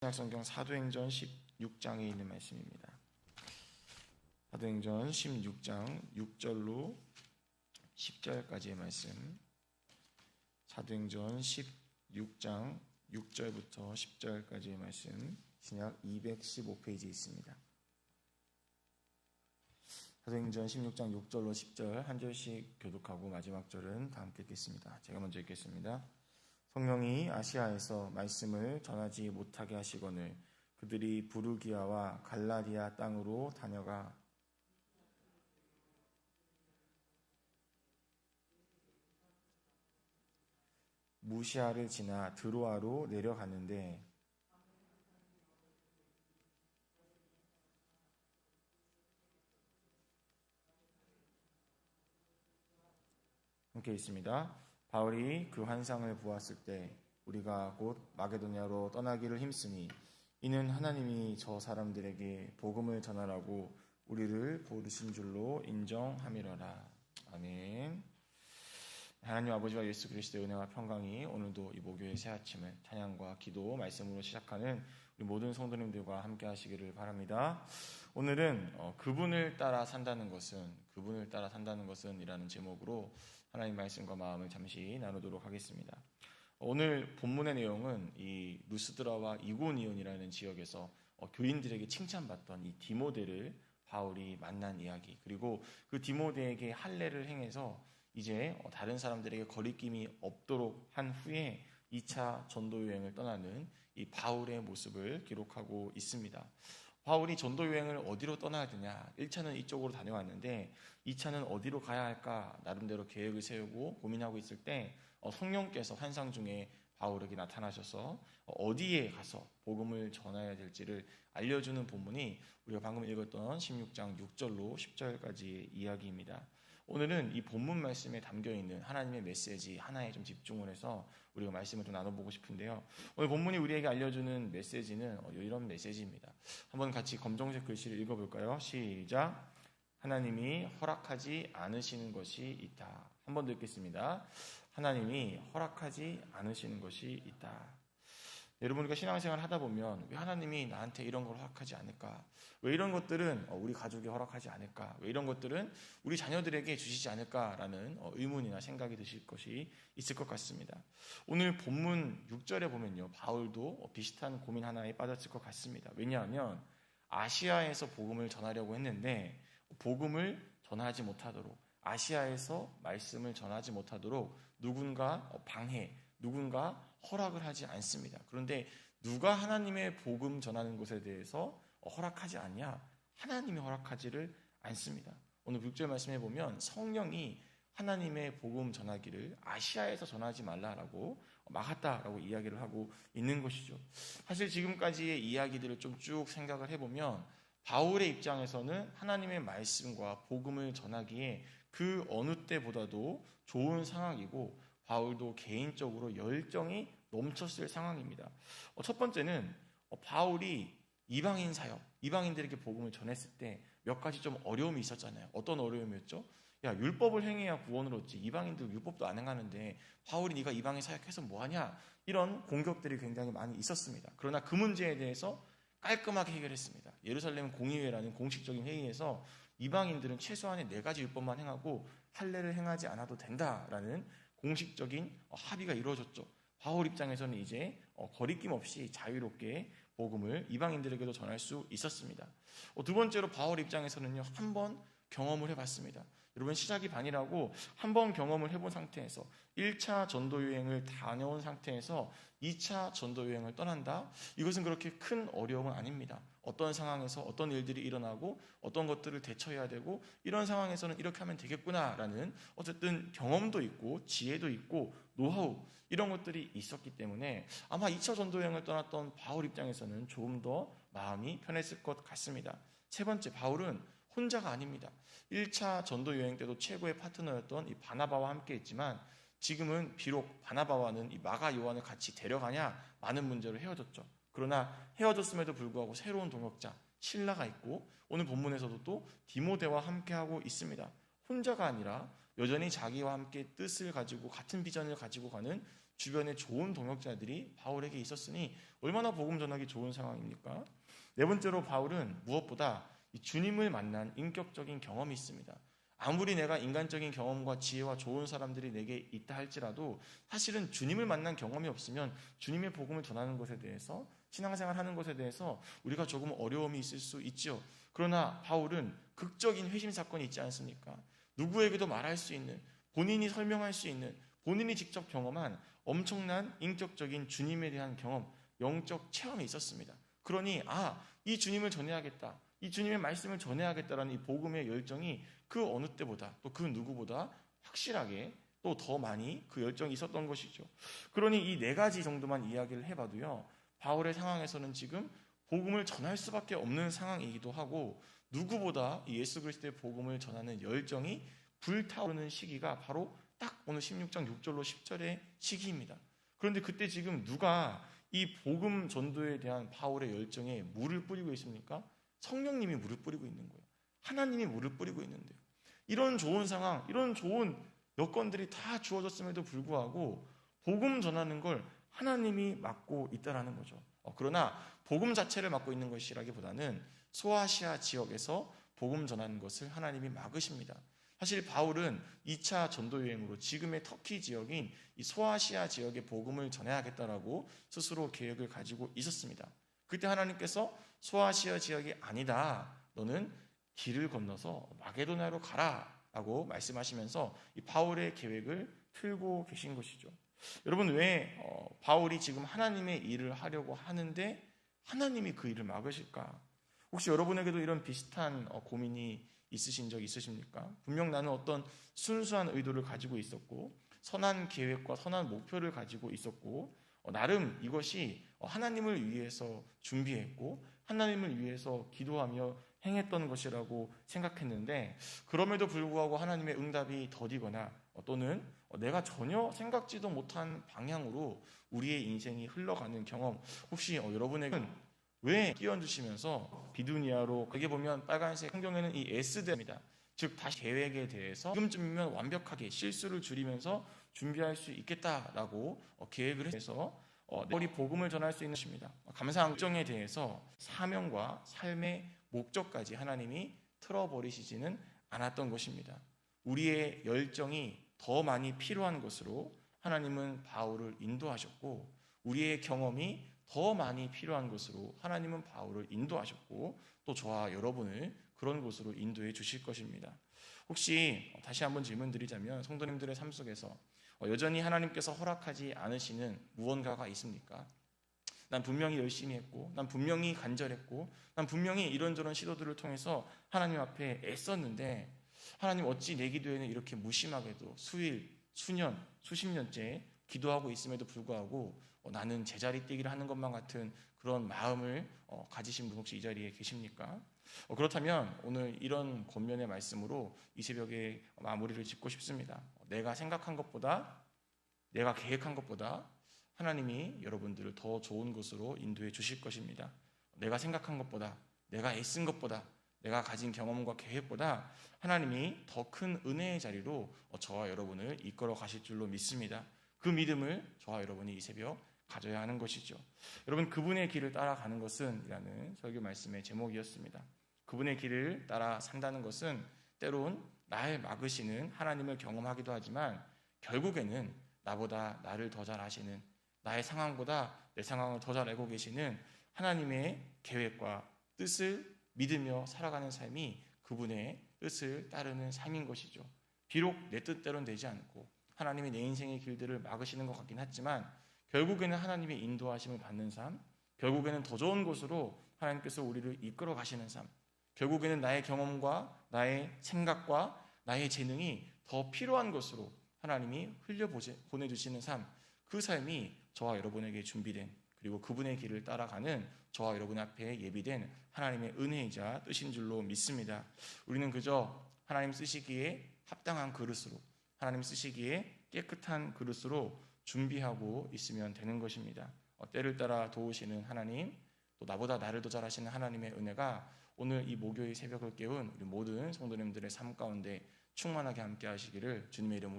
신약성경 사도행전 16장에 있는 말씀입니다. 사도행전 16장 6절로 10절까지의 말씀. 사도행전 16장 6절부터 10절까지의 말씀. 신약 215페이지에 있습니다. 사도행전 16장 6절로 10절 한 절씩 교독하고 마지막 절은 다 함께 읽겠습니다. 제가 먼저 읽겠습니다. 성령이 아시아에서 말씀을 전하지 못하게 하시거늘 그들이 부르기아와 갈라디아 땅으로 다녀가 무시아를 지나 드로아로 내려가는데 함께 있습니다. 바울이 그 환상을 보았을 때 우리가 곧 마게도냐로 떠나기를 힘쓰니 이는 하나님이 저 사람들에게 복음을 전하라고 우리를 부르신 줄로 인정함이로라. 아멘. 하나님 아버지와 예수 그리스도의 은혜와 평강이 오늘도 이 목요일 새 아침을 찬양과 기도 말씀으로 시작하는 우리 모든 성도님들과 함께 하시기를 바랍니다. 오늘은 그분을 따라 산다는 것은 이라는 제목으로 하나님 말씀과 마음을 잠시 나누도록 하겠습니다. 오늘 본문의 내용은 이 루스드라와 이고니온이라는 지역에서 교인들에게 칭찬받던 이 디모데를 바울이 만난 이야기, 그리고 그 디모데에게 할례를 행해서 이제 다른 사람들에게 거리낌이 없도록 한 후에 2차 전도 여행을 떠나는 이 바울의 모습을 기록하고 있습니다. 바울이 전도 여행을 어디로 떠나야 되냐? 1차는 이쪽으로 다녀왔는데 2차는 어디로 가야 할까? 나름대로 계획을 세우고 고민하고 있을 때 성령께서 환상 중에 바울에게 나타나셔서 어디에 가서 복음을 전해야 될지를 알려주는 본문이 우리가 방금 읽었던 16장 6절로 10절까지의 이야기입니다. 오늘은 이 본문 말씀에 담겨있는 하나님의 메시지 하나에 좀 집중을 해서 우리가 말씀을 좀 나눠보고 싶은데요. 오늘 본문이 우리에게 알려주는 메시지는 이런 메시지입니다. 한번 같이 검정색 글씨를 읽어볼까요? 시작. 하나님이 허락하지 않으시는 것이 있다. 한 번 더 읽겠습니다. 하나님이 허락하지 않으시는 것이 있다. 여러분, 우리가 신앙생활을 하다 보면 왜 하나님이 나한테 이런 걸 허락하지 않을까? 왜 이런 것들은 우리 가족에 허락하지 않을까? 왜 이런 것들은 우리 자녀들에게 주시지 않을까라는 의문이나 생각이 드실 것이 있을 것 같습니다. 오늘 본문 6절에 보면요, 바울도 비슷한 고민 하나에 빠졌을 것 같습니다. 왜냐하면 아시아에서 복음을 전하려고 했는데 복음을 전하지 못하도록, 아시아에서 말씀을 전하지 못하도록 누군가 방해, 누군가 허락을 하지 않습니다. 그런데 누가 하나님의 복음 전하는 것에 대해서 허락하지 않냐? 하나님이 허락하지를 않습니다. 오늘 6절 말씀해 보면 성령이 하나님의 복음 전하기를 아시아에서 전하지 말라라고 막았다라고 이야기를 하고 있는 것이죠. 사실 지금까지의 이야기들을 좀 쭉 생각을 해보면 바울의 입장에서는 하나님의 말씀과 복음을 전하기에 그 어느 때보다도 좋은 상황이고 바울도 개인적으로 열정이 넘쳤을 상황입니다. 첫 번째는 바울이 이방인 사역, 이방인들에게 복음을 전했을 때 몇 가지 좀 어려움이 있었잖아요. 어떤 어려움이었죠? 야, 율법을 행해야 구원을 얻지. 이방인들 율법도 안 행하는데 바울이 네가 이방인 사역해서 뭐하냐? 이런 공격들이 굉장히 많이 있었습니다. 그러나 그 문제에 대해서 깔끔하게 해결했습니다. 예루살렘 공의회라는 공식적인 회의에서 이방인들은 최소한의 4가지 율법만 행하고 할례를 행하지 않아도 된다라는 공식적인 합의가 이루어졌죠. 바울 입장에서는 이제 거리낌 없이 자유롭게 복음을 이방인들에게도 전할 수 있었습니다. 두 번째로 바울 입장에서는요, 한번 경험을 해봤습니다. 여러분, 시작이 반이라고 한번 경험을 해본 상태에서 1차 전도 여행을 다녀온 상태에서 2차 전도 여행을 떠난다? 이것은 그렇게 큰 어려움은 아닙니다. 어떤 상황에서 어떤 일들이 일어나고 어떤 것들을 대처해야 되고 이런 상황에서는 이렇게 하면 되겠구나라는 어쨌든 경험도 있고 지혜도 있고 노하우 이런 것들이 있었기 때문에 아마 2차 전도 여행을 떠났던 바울 입장에서는 조금 더 마음이 편했을 것 같습니다. 세 번째, 바울은 혼자가 아닙니다. 1차 전도 여행 때도 최고의 파트너였던 이 바나바와 함께 했지만 지금은 비록 바나바와는 이 마가 요한을 같이 데려가냐 많은 문제로 헤어졌죠. 그러나 헤어졌음에도 불구하고 새로운 동역자 실라가 있고 오늘 본문에서도 또 디모데와 함께하고 있습니다. 혼자가 아니라 여전히 자기와 함께 뜻을 가지고 같은 비전을 가지고 가는 주변에 좋은 동역자들이 바울에게 있었으니 얼마나 복음 전하기 좋은 상황입니까? 네 번째로 바울은 무엇보다 이 주님을 만난 인격적인 경험이 있습니다. 아무리 내가 인간적인 경험과 지혜와 좋은 사람들이 내게 있다 할지라도 사실은 주님을 만난 경험이 없으면 주님의 복음을 전하는 것에 대해서, 신앙생활 하는 것에 대해서 우리가 조금 어려움이 있을 수 있죠. 그러나 바울은 극적인 회심 사건이 있지 않습니까? 누구에게도 말할 수 있는, 본인이 설명할 수 있는, 본인이 직접 경험한 엄청난 인격적인 주님에 대한 경험, 영적 체험이 있었습니다. 그러니 이 주님을 전해야겠다, 이 주님의 말씀을 전해야겠다라는 이 복음의 열정이 그 어느 때보다, 또 그 누구보다 확실하게 또 더 많이 그 열정이 있었던 것이죠. 그러니 이 네 가지 정도만 이야기를 해봐도요, 바울의 상황에서는 지금 복음을 전할 수밖에 없는 상황이기도 하고, 누구보다 이 예수 그리스도의 복음을 전하는 열정이 불타오르는 시기가 바로 딱 오늘 16장 6절로 10절의 시기입니다. 그런데 그때 지금 누가 이 복음 전도에 대한 바울의 열정에 물을 뿌리고 있습니까? 성령님이 물을 뿌리고 있는 거예요. 하나님이 물을 뿌리고 있는데요. 이런 좋은 상황, 이런 좋은 여건들이 다 주어졌음에도 불구하고 복음 전하는 걸 하나님이 맡고 있다라는 거죠. 그러나 복음 자체를 맡고 있는 것이라기보다는 소아시아 지역에서 복음 전하는 것을 하나님이 막으십니다. 사실 바울은 2차 전도 여행으로 지금의 터키 지역인 이 소아시아 지역에 복음을 전해야겠다라고 스스로 계획을 가지고 있었습니다. 그때 하나님께서 소아시아 지역이 아니다, 너는 길을 건너서 마게도냐로 가라라고 말씀하시면서 이 바울의 계획을 틀고 계신 것이죠. 여러분, 왜 바울이 지금 하나님의 일을 하려고 하는데 하나님이 그 일을 막으실까? 혹시 여러분에게도 이런 비슷한 고민이 있으신 적 있으십니까? 분명 나는 어떤 순수한 의도를 가지고 있었고, 선한 계획과 선한 목표를 가지고 있었고, 나름 이것이 하나님을 위해서 준비했고 하나님을 위해서 기도하며 행했던 것이라고 생각했는데, 그럼에도 불구하고 하나님의 응답이 더디거나 또는 내가 전혀 생각지도 못한 방향으로 우리의 인생이 흘러가는 경험, 혹시 여러분에게는 왜 끼얹으시면서 비두니아로, 거기에 보면 빨간색 성경에는 이 S대입니다. 즉 다시 계획에 대해서 지금쯤이면 완벽하게 실수를 줄이면서 준비할 수 있겠다라고 계획을 해서 우리 복음을 전할 수 있는 것입니다. 감사한 걱정에 대해서 사명과 삶의 목적까지 하나님이 틀어버리시지는 않았던 것입니다. 우리의 열정이 더 많이 필요한 것으로 하나님은 바울을 인도하셨고, 우리의 경험이 더 많이 필요한 것으로 하나님은 바울을 인도하셨고, 또 저와 여러분을 그런 곳으로 인도해 주실 것입니다. 혹시 다시 한번 질문 드리자면, 성도님들의 삶 속에서 여전히 하나님께서 허락하지 않으시는 무언가가 있습니까? 난 분명히 열심히 했고, 난 분명히 간절했고, 난 분명히 이런저런 시도들을 통해서 하나님 앞에 애썼는데 하나님 어찌 내 기도에는 이렇게 무심하게도 수일, 수년, 수십 년째 기도하고 있음에도 불구하고 나는 제자리 뛰기를 하는 것만 같은 그런 마음을 가지신 분 혹시 이 자리에 계십니까? 그렇다면 오늘 이런 권면의 말씀으로 이 새벽에 마무리를 짓고 싶습니다. 내가 생각한 것보다, 내가 계획한 것보다 하나님이 여러분들을 더 좋은 곳으로 인도해 주실 것입니다. 내가 생각한 것보다, 내가 애쓴 것보다, 내가 가진 경험과 계획보다 하나님이 더 큰 은혜의 자리로 저와 여러분을 이끌어 가실 줄로 믿습니다. 그 믿음을 저와 여러분이 이 새벽 가져야 하는 것이죠. 여러분, 그분의 길을 따라가는 것은 이라는 설교 말씀의 제목이었습니다. 그분의 길을 따라 산다는 것은 때론 나를 막으시는 하나님을 경험하기도 하지만, 결국에는 나보다 나를 더 잘 아시는, 나의 상황보다 내 상황을 더 잘 알고 계시는 하나님의 계획과 뜻을 믿으며 살아가는 삶이 그분의 뜻을 따르는 삶인 것이죠. 비록 내 뜻대로는 되지 않고 하나님이 내 인생의 길들을 막으시는 것 같긴 하지만, 결국에는 하나님의 인도하심을 받는 삶, 결국에는 더 좋은 곳으로 하나님께서 우리를 이끌어 가시는 삶, 결국에는 나의 경험과 나의 생각과 나의 재능이 더 필요한 것으로 하나님이 흘려보내주시는 삶, 그 삶이 저와 여러분에게 준비된, 그리고 그분의 길을 따라가는 저와 여러분 앞에 예비된 하나님의 은혜이자 뜻인 줄로 믿습니다. 우리는 그저 하나님 쓰시기에 합당한 그릇으로, 하나님 쓰시기에 깨끗한 그릇으로 준비하고 있으면 되는 것입니다. 때를 따라 도우시는 하나님, 또 나보다 나를 더 잘하시는 하나님의 은혜가 오늘 이 목요일 새벽을 깨운 우리 모든 성도님들의 삶 가운데 충만하게 함께 하시기를 주님의 이름으로